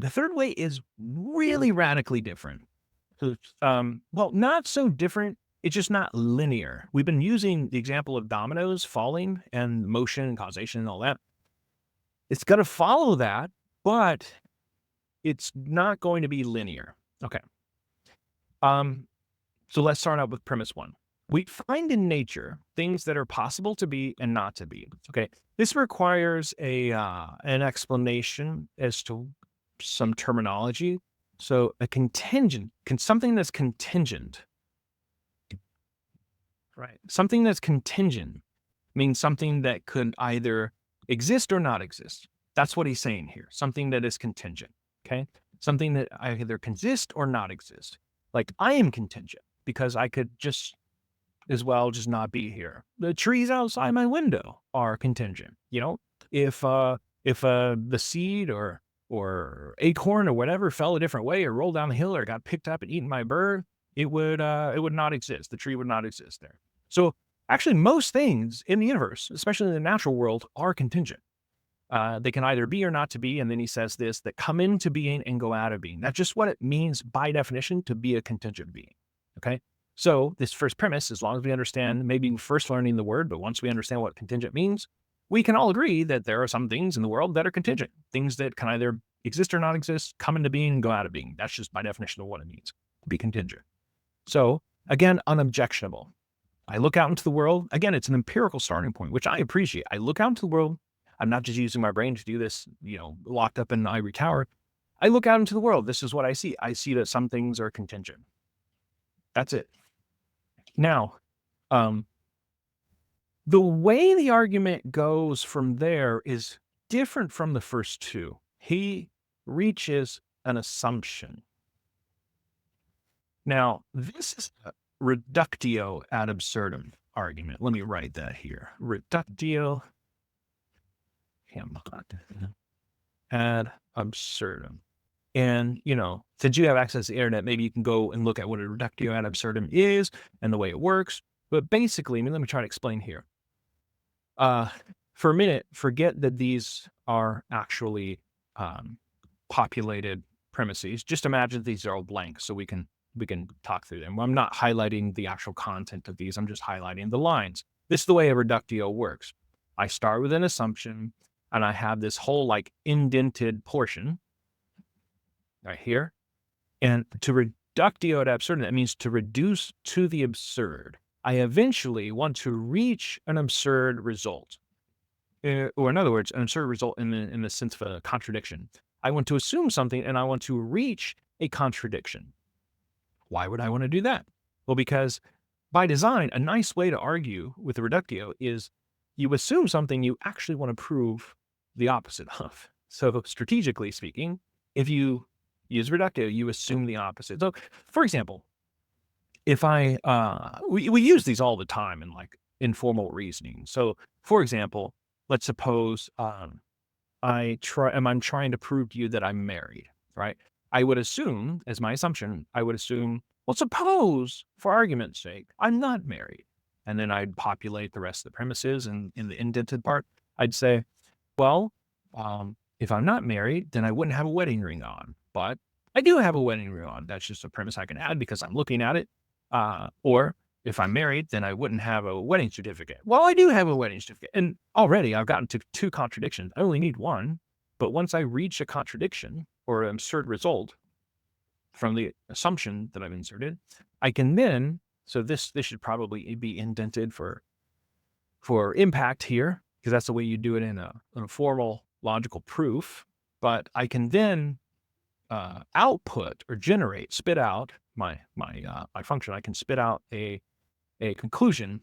The third way is really radically different. Well, not so different. It's just not linear. We've been using the example of dominoes falling and motion and causation and all that. It's going to follow that, but it's not going to be linear. Okay. So let's start out with premise one. We find in nature things that are possible to be and not to be. Okay. This requires an explanation as to some terminology. So a contingent, something that's contingent, right? Something that's contingent means something that could either exist or not exist. That's what he's saying here. Something that is contingent, okay? Something that either exist or not exist. Like I am contingent because I could just as well just not be here. The trees outside my window are contingent. You know, if the seed or acorn or whatever fell a different way or rolled down the hill or got picked up and eaten by a bird, it would not exist. The tree would not exist there. So actually, most things in the universe, especially in the natural world, are contingent. They can either be or not to be. And then he says this, that come into being and go out of being. That's just what it means by definition to be a contingent being. Okay. So this first premise, as long as we understand, maybe first learning the word, but once we understand what contingent means, we can all agree that there are some things in the world that are contingent, things that can either exist or not exist, come into being, go out of being. That's just by definition of what it means to be contingent. So again, unobjectionable. I look out into the world. Again, it's an empirical starting point, which I appreciate. I look out into the world. I'm not just using my brain to do this, locked up in an ivory tower. I look out into the world. This is what I see. I see that some things are contingent. That's it. Now, the way the argument goes from there is different from the first two. He reaches an assumption. Now, this is a reductio ad absurdum argument. Let me write that here. Reductio ad absurdum. And, since you have access to the internet, maybe you can go and look at what a reductio ad absurdum is and the way it works. But basically, let me try to explain here. For a minute, forget that these are actually populated premises. Just imagine these are all blank so we can talk through them. I'm not highlighting the actual content of these. I'm just highlighting the lines. This is the way a reductio works. I start with an assumption and I have this whole indented portion right here. And to reductio ad absurdum, that means to reduce to the absurd. I eventually want to reach an absurd result. Or in other words, an absurd result in the sense of a contradiction. I want to assume something and I want to reach a contradiction. Why would I want to do that? Well, because by design, a nice way to argue with the reductio is you assume something you actually want to prove the opposite of. So strategically speaking, if you use reductio, you assume the opposite. So for example, if we use these all the time in informal reasoning. So for example, let's suppose I'm trying to prove to you that I'm married, right? I would assume, as my assumption, well, suppose, for argument's sake, I'm not married. And then I'd populate the rest of the premises, and in the indented part, I'd say, well, if I'm not married, then I wouldn't have a wedding ring on. But I do have a wedding ring on. That's just a premise I can add because I'm looking at it. Or if I'm married, then I wouldn't have a wedding certificate. Well, I do have a wedding certificate. And already I've gotten to two contradictions. I only need one. But once I reach a contradiction or an absurd result from the assumption that I've inserted, I can then, so this should probably be indented for impact here, because that's the way you do it in a formal logical proof. But I can then output or spit out my function. I can spit out a conclusion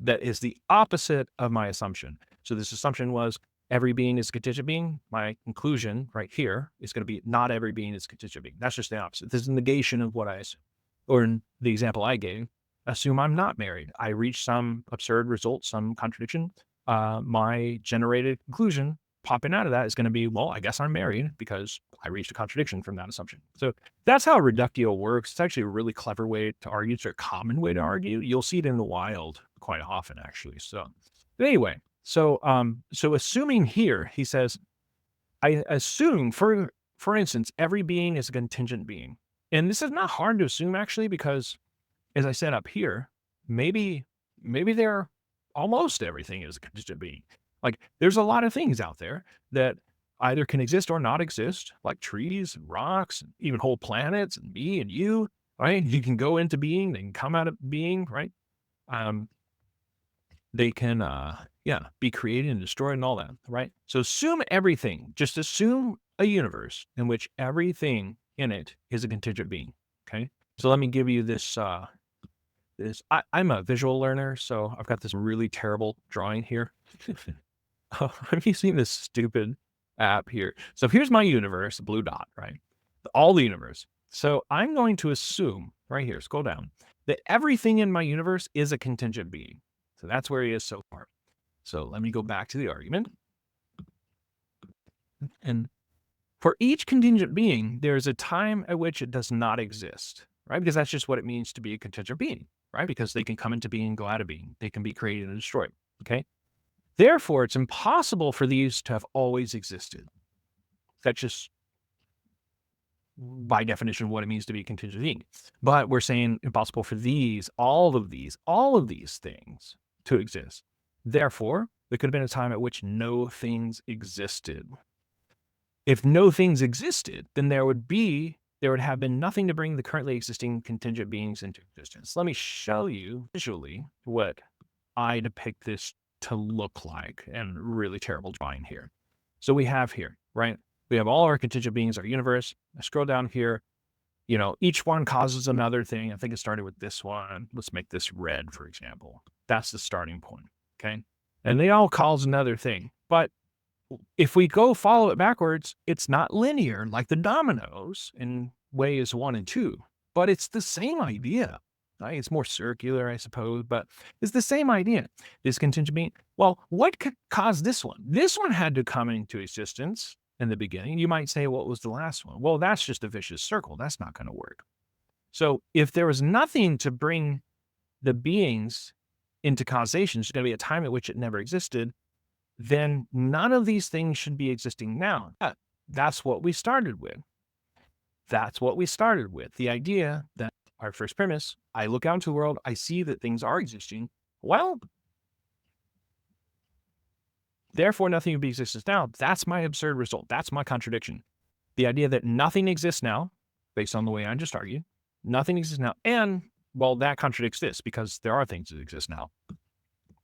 that is the opposite of my assumption. So this assumption was every being is a contingent being. My conclusion right here is going to be not every being is a contingent being. That's just the opposite. This is a negation of what I assume. Or in the example I gave, assume I'm not married. I reach some absurd result, some contradiction. My generated conclusion popping out of that is going to be, well, I guess I'm married because I reached a contradiction from that assumption. So that's how reductio works. It's actually a really clever way to argue. It's a common way to argue. You'll see it in the wild quite often, actually. So anyway, so assuming here, he says, I assume for for instance, every being is a contingent being. And this is not hard to assume, actually, because as I said up here, maybe there almost everything is a contingent being. Like, there's a lot of things out there that either can exist or not exist, like trees and rocks, and even whole planets and me and you, right? You can go into being, they can come out of being, right? They can, be created and destroyed and all that, right? So assume everything. Just assume a universe in which everything in it is a contingent being, okay? So let me give you this, I'm a visual learner, so I've got this really terrible drawing here. Have you seen this stupid app here? So here's my universe, blue dot, right? All the universe. So I'm going to assume, right here, scroll down, that everything in my universe is a contingent being. So that's where he is so far. So let me go back to the argument. And for each contingent being, there's a time at which it does not exist, right? Because that's just what it means to be a contingent being, right? Because they can come into being, go out of being. They can be created and destroyed, okay? Therefore, it's impossible for these to have always existed. That's just, by definition, what it means to be a contingent being. But we're saying impossible for these, all of these things to exist. Therefore, there could have been a time at which no things existed. If no things existed, then there would have been nothing to bring the currently existing contingent beings into existence. Let me show you visually what I depict this to look like, and really terrible drawing here. So we have here, right? We have all our contingent beings, our universe. I scroll down here, each one causes another thing. I think it started with this one. Let's make this red, for example. That's the starting point, okay? And they all cause another thing. But if we go follow it backwards, it's not linear like the dominoes in ways 1 and 2, but it's the same idea. Right? It's more circular, I suppose, but it's the same idea. This contingent being, well, what could cause this one? This one had to come into existence in the beginning. You might say, what was the last one? Well, that's just a vicious circle. That's not going to work. So if there was nothing to bring the beings into causation, there's going to be a time at which it never existed, then none of these things should be existing now. That's what we started with. The idea that our first premise, I look out into the world, I see that things are existing. Well, therefore nothing would be existence now. That's my absurd result. That's my contradiction. The idea that nothing exists now, based on the way I just argued, nothing exists now. And, well, that contradicts this because there are things that exist now.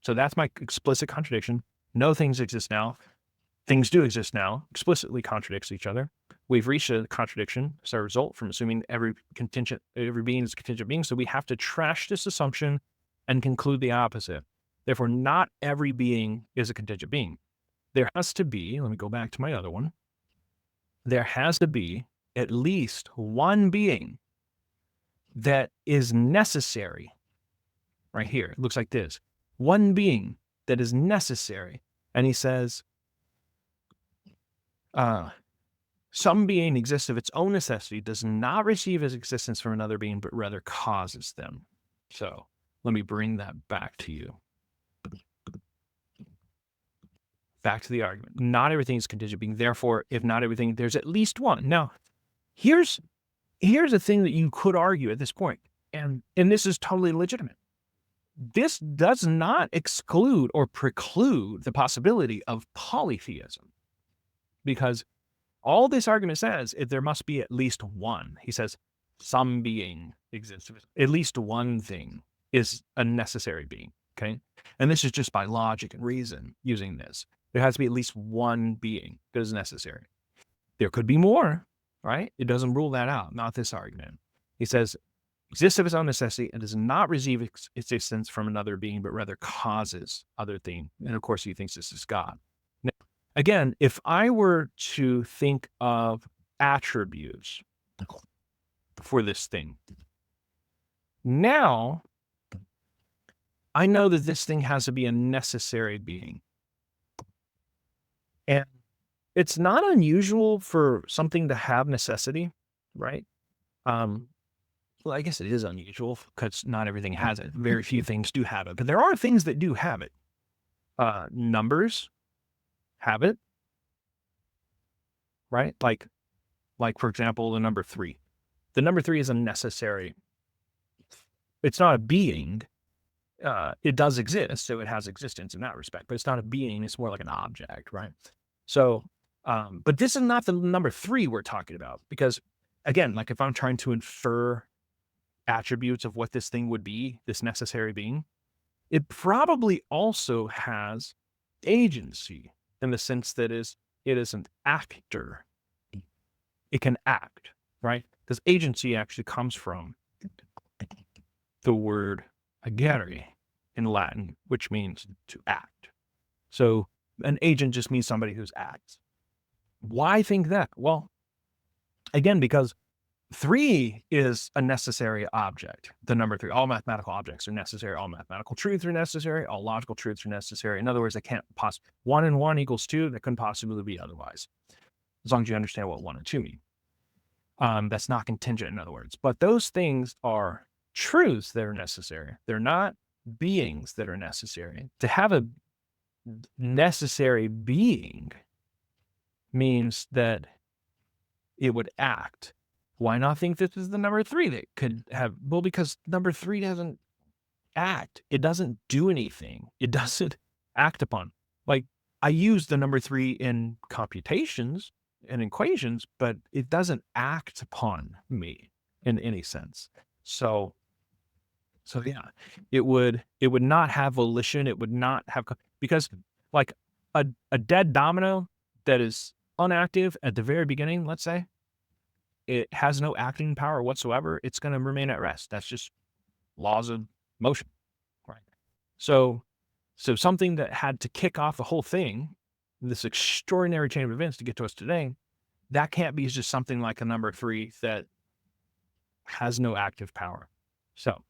So that's my explicit contradiction. No things exist now. Things do exist now. Explicitly contradicts each other. We've reached a contradiction as a result from assuming every being is a contingent being. So we have to trash this assumption and conclude the opposite. Therefore, not every being is a contingent being. There has to be, let me go back to my other one. There has to be at least one being that is necessary. Right here, it looks like this. One being that is necessary. And he says, some being exists of its own necessity, does not receive its existence from another being, but rather causes them. So let me bring that back to you. Back to the argument. Not everything is contingent being. Therefore, if not everything, there's at least one. Now, here's a thing that you could argue at this point, and this is totally legitimate. This does not exclude or preclude the possibility of polytheism, because all this argument says is there must be at least one. He says some being exists. At least one thing is a necessary being, okay? And this is just by logic and reason using this. There has to be at least one being that is necessary. There could be more, right? It doesn't rule that out, not this argument. He says, exists of its own necessity and does not receive its existence from another being, but rather causes other thing. And of course, he thinks this is God. Now, again, if I were to think of attributes for this thing, now I know that this thing has to be a necessary being. And it's not unusual for something to have necessity, right? Well, I guess it is unusual because not everything has it. Very few things do have it, but there are things that do have it. Numbers have it, right? Like Like, for example, the number 3. The number 3 is a necessary. It's not a being. It does exist, so it has existence in that respect, but it's not a being. It's more like an object, right? So, but this is not the number 3 we're talking about, because again, like if I'm trying to infer attributes of what this thing would be, this necessary being, it probably also has agency in the sense that it is an actor. It can act, right? Because agency actually comes from the word agere in Latin, which means to act. So an agent just means somebody who acts. Why think that? Well, again, because 3 is a necessary object. The number 3, all mathematical objects are necessary. All mathematical truths are necessary. All logical truths are necessary. In other words, they can't possibly, 1 and 1 equals 2. That couldn't possibly be otherwise, as long as you understand what 1 and 2 mean. That's not contingent, in other words. But those things are truths that are necessary. They're not beings that are necessary. To have a necessary being means that it would act. Why not think this is the number 3 that could have? Well, because number 3 doesn't act. It doesn't do anything. It doesn't act upon. Like, I use the number 3 in computations and equations, but it doesn't act upon me in any sense. So yeah, it would not have volition. It would not have, because like a dead domino that is unactive at the very beginning, let's say, it has no acting power whatsoever. It's going to remain at rest. That's just laws of motion, right? So something that had to kick off the whole thing, this extraordinary chain of events to get to us today, that can't be just something like a number 3 that has no active power. So